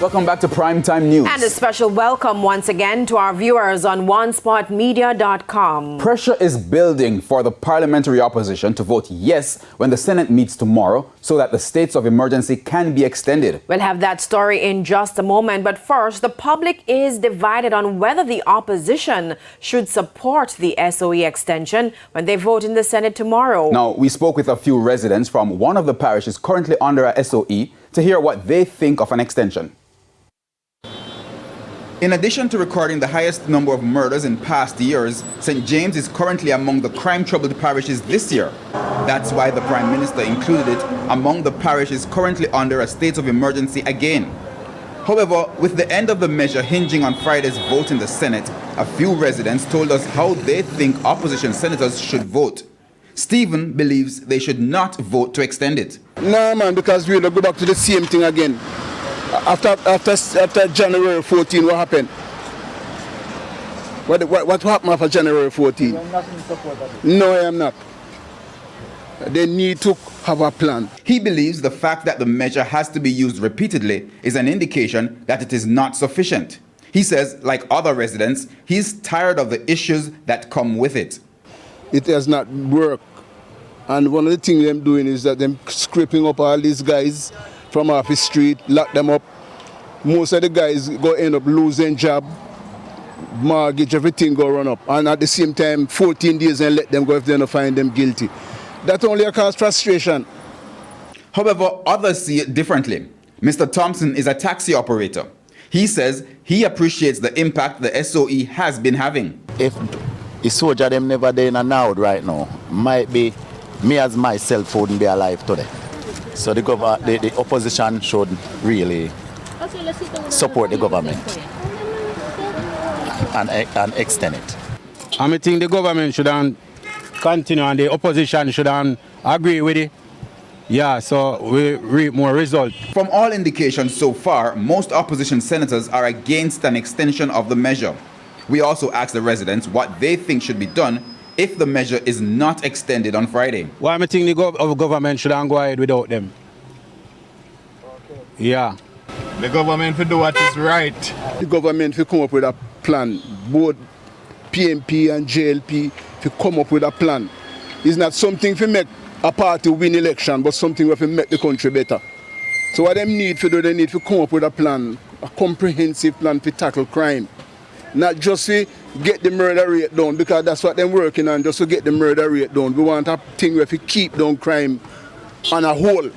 Welcome back to Primetime News. And a special welcome once again to our viewers on onespotmedia.com. Pressure is building for the parliamentary opposition to vote yes when the Senate meets tomorrow so that the states of emergency can be extended. We'll have that story in just a moment, but first, the public is divided on whether the opposition should support the SOE extension when they vote in the Senate tomorrow. Now, we spoke with a few residents from one of the parishes currently under a SOE to hear what they think of an extension. In addition to recording the highest number of murders in past years, St. James is currently among the crime-troubled parishes this year. That's why the Prime Minister included it among the parishes currently under a state of emergency again. However, with the end of the measure hinging on Friday's vote in the Senate, a few residents told us how they think opposition senators should vote. Stephen believes they should not vote to extend it. No, man, because we'll go back to the same thing again. After January 14, what happened? What happened after January 14? You are not in support of it. No, I am not. They need to have a plan. He believes the fact that the measure has to be used repeatedly is an indication that it is not sufficient. He says, like other residents, he's tired of the issues that come with it. It has not worked. And one of the things they're doing is that they're scraping up all these guys from off the street, lock them up. Most of the guys go end up losing job, mortgage, everything go run up. And at the same time, 14 days and let them go if they don't find them guilty. That only causes frustration. However, others see it differently. Mr. Thompson is a taxi operator. He says he appreciates the impact the SOE has been having. If the soldier them never there in a now right now, might be me as myself wouldn't be alive today. So the opposition should really support the government and extend it. I think the government should continue and the opposition should agree with it. Yeah, so we reap more results. From all indications so far, most opposition senators are against an extension of the measure. We also asked the residents what they think should be done if the measure is not extended on Friday. Well, I think the government should go ahead without them. Okay. Yeah. The government will do what is right. The government will come up with a plan. Both PMP and JLP will come up with a plan. It's not something to make a party win election, but something to make the country better. So what they need to do, they need to come up with a plan, a comprehensive plan to tackle crime. Not just to get the murder rate down, because that's what they're working on, just to get the murder rate down. We want a thing where we keep down crime on a whole.